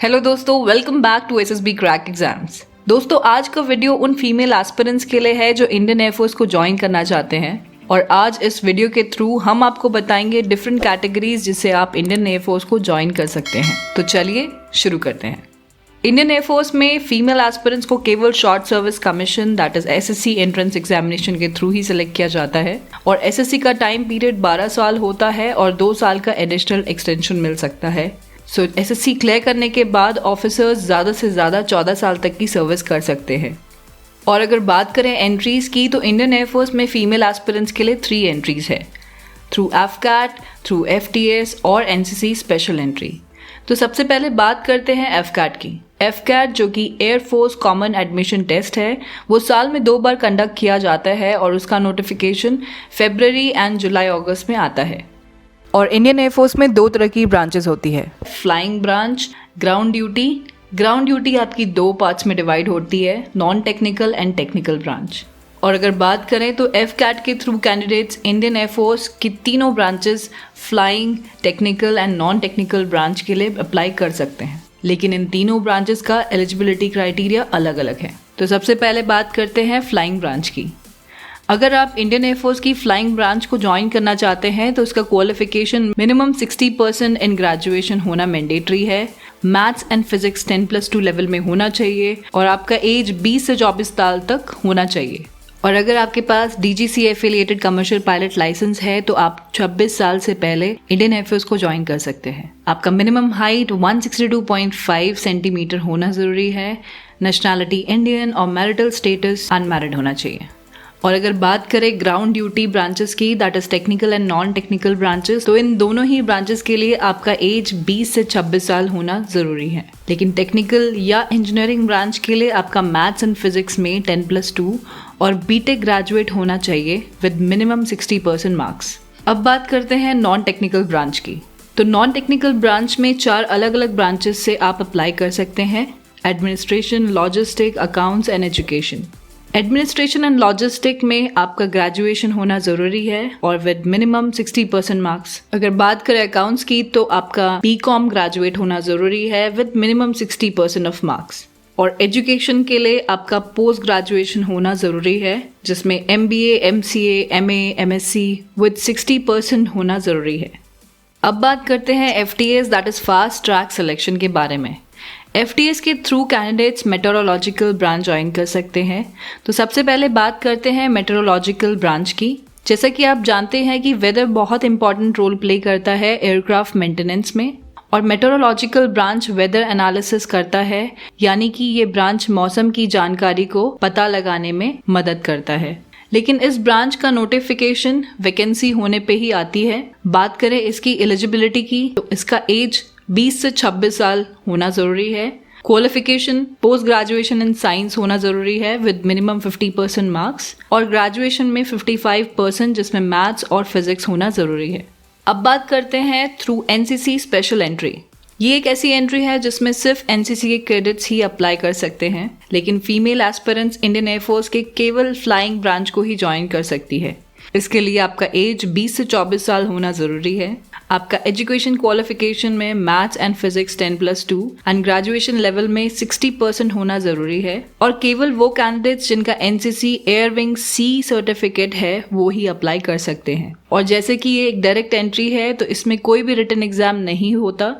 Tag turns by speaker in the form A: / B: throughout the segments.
A: Hello दोस्तों, welcome back to SSB crack exams. दोस्तों, आज का वीडियो उन फीमेल एस्पिरेंट्स के लिए है जो इंडियन एयरफोर्स को ज्वाइन करना चाहते हैं। और आज इस वीडियो के थ्रू हम आपको बताएंगे डिफरेंट कैटेगरीज जिससे आप इंडियन एयरफोर्स को ज्वाइन कर सकते हैं। तो चलिए शुरू करते हैं। इंडियन एयरफोर्स में फीमेल एस्पिरेंट्स को केवल short service commission that is SSC entrance examination के थ्रू ही सिलेक्ट किया जाता है। और एसएससी का टाइम पीरियड 12 साल होता है और 2 साल का एडिशनल एक्सटेंशन मिल सकता है। सो एसएससी क्लियर करने के बाद ऑफिसर्स ज़्यादा से ज़्यादा 14 साल तक की सर्विस कर सकते हैं। और अगर बात करें एंट्रीज़ की, तो इंडियन एयरफोर्स में फ़ीमेल एस्पिरेंट्स के लिए 3 एंट्रीज़ है, थ्रू एफकैट, थ्रू एफटीएस और एनसीसी स्पेशल एंट्री। तो सबसे पहले बात करते हैं एफकैट की। एफकैट जो कि एयरफोर्स कॉमन एडमिशन टेस्ट है, वो साल में 2 बार कंडक्ट किया जाता है और उसका नोटिफिकेशन फरवरी एंड जुलाई अगस्त में आता है। और इंडियन एयरफोर्स में 2 तरह की ब्रांचेस होती है, flying branch, ground duty. Ground duty आपकी 2 पार्ट्स में डिवाइड होती है, non technical and technical branch. और अगर बात करें तो एफकैट के थ्रू कैंडिडेट्स इंडियन एयरफोर्स की तीनों branches flying, technical and non technical branch के लिए अप्लाई कर सकते हैं। लेकिन इन तीनों ब्रांचेस का एलिजिबिलिटी क्राइटेरिया अलग अलग है। तो सबसे पहले बात करते हैं फ्लाइंग ब्रांच की। अगर आप इंडियन एयरफोर्स की फ्लाइंग ब्रांच को ज्वाइन करना चाहते हैं तो इसका क्वालिफिकेशन मिनिमम 60% इन ग्रेजुएशन होना मैंडेटरी है। मैथ्स एंड फिजिक्स 10+2 लेवल में होना चाहिए और आपका एज 20 से 24 साल तक होना चाहिए। और अगर आपके पास DGC affiliated commercial pilot licence है तो आप 26 साल से पहले इंडियन एयरफोर्स को ज्वाइन कर सकते हैं। आपका मिनिमम हाइट 162.5 सेंटीमीटर होना ज़रूरी है। नेशनैलिटी इंडियन और मैरिटल स्टेटस अनमैरिड होना चाहिए। और अगर बात करें ग्राउंड ड्यूटी ब्रांचेस की, that is technical and non technical branches, तो इन दोनों ही ब्रांचेस के लिए आपका एज 20 से 26 साल होना ज़रूरी है। लेकिन टेक्निकल या इंजीनियरिंग ब्रांच के लिए आपका मैथ्स एंड फिजिक्स में 10+2 और बीटेक ग्रेजुएट होना चाहिए विद मिनिमम 60% मार्क्स। अब बात करते हैं नॉन टेक्निकल ब्रांच की। तो नॉन टेक्निकल ब्रांच में 4 अलग अलग ब्रांचेस से आप अप्लाई कर सकते हैं, administration, logistic, accounts and education. Administration and logistic में आपका ग्रेजुएशन होना ज़रूरी है और विद मिनिमम 60% मार्क्स। अगर बात करें अकाउंट्स की तो आपका बीकॉम ग्रेजुएट होना ज़रूरी है विद मिनिमम 60% ऑफ मार्क्स। और एजुकेशन के लिए आपका पोस्ट ग्रेजुएशन होना ज़रूरी है जिसमें MBA, MCA, MA, MSc with 60% होना ज़रूरी है। अब बात करते हैं FTS that is fast track selection के बारे में। FTS के through candidates metrological branch join कर सकते हैं। तो सबसे पहले बात करते हैं मेट्रोलॉजिकल ब्रांच की। जैसा कि आप जानते हैं कि वेदर बहुत इंपॉर्टेंट रोल प्ले करता है एयरक्राफ्ट मेंटेनेंस में, और मेट्रोलॉजिकल ब्रांच वेदर एनालिसिस करता है, यानी कि ये ब्रांच मौसम की जानकारी को पता लगाने में मदद करता है। लेकिन इस ब्रांच का नोटिफिकेशन वैकेंसी होने पे ही आती है। बात करें इसकी एलिजिबिलिटी की तो इसका एज 20 से 26 साल होना ज़रूरी है। Qualification post graduation in science होना ज़रूरी है विद मिनिमम 50% मार्क्स और ग्रेजुएशन में 55% जिसमें मैथ्स और फिजिक्स होना ज़रूरी है। अब बात करते हैं थ्रू एनसीसी स्पेशल एंट्री। ये एक ऐसी एंट्री है जिसमें सिर्फ एनसीसी के क्रेडिट्स ही अप्लाई कर सकते हैं, लेकिन फीमेल एस्पिरेंट्स इंडियन एयरफोर्स के केवल फ्लाइंग ब्रांच को ही ज्वाइन कर सकती है। इसके लिए आपका एज 20 से 24 साल होना ज़रूरी है। आपका एजुकेशन क्वालिफिकेशन में maths and physics 10+2 and graduation level में 60% होना ज़रूरी है। और केवल वो कैंडिडेट्स जिनका एनसीसी एयरविंग C सर्टिफिकेट है वो ही अप्लाई कर सकते हैं। और जैसे कि ये एक डायरेक्ट एंट्री है तो इसमें कोई भी रिटन एग्जाम नहीं होता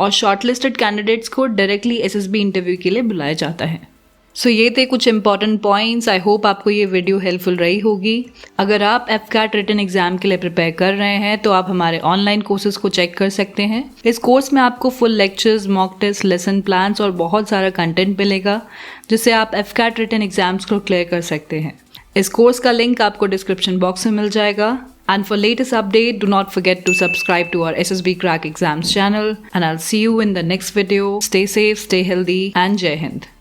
A: और शॉर्टलिस्टेड कैंडिडेट्स को डायरेक्टली SSB इंटरव्यू के लिए बुलाया जाता है। सो ये थे कुछ इंपॉर्टेंट पॉइंट्स। आई होप आपको ये वीडियो हेल्पफुल रही होगी। अगर आप एफकैट रिटन एग्जाम के लिए प्रिपेयर कर रहे हैं तो आप हमारे ऑनलाइन कोर्सेज को चेक कर सकते हैं। इस कोर्स में आपको full lectures, mock test, lesson plans और बहुत सारा कंटेंट मिलेगा जिससे आप एफकैट रिटन एग्जाम्स को क्लियर कर सकते हैं। इस कोर्स का लिंक आपको डिस्क्रिप्शन बॉक्स में मिल जाएगा। And for latest update, do not forget to subscribe to our SSB Crack Exams channel. And I'll see you in the next video. Stay safe, stay healthy, and Jai Hind.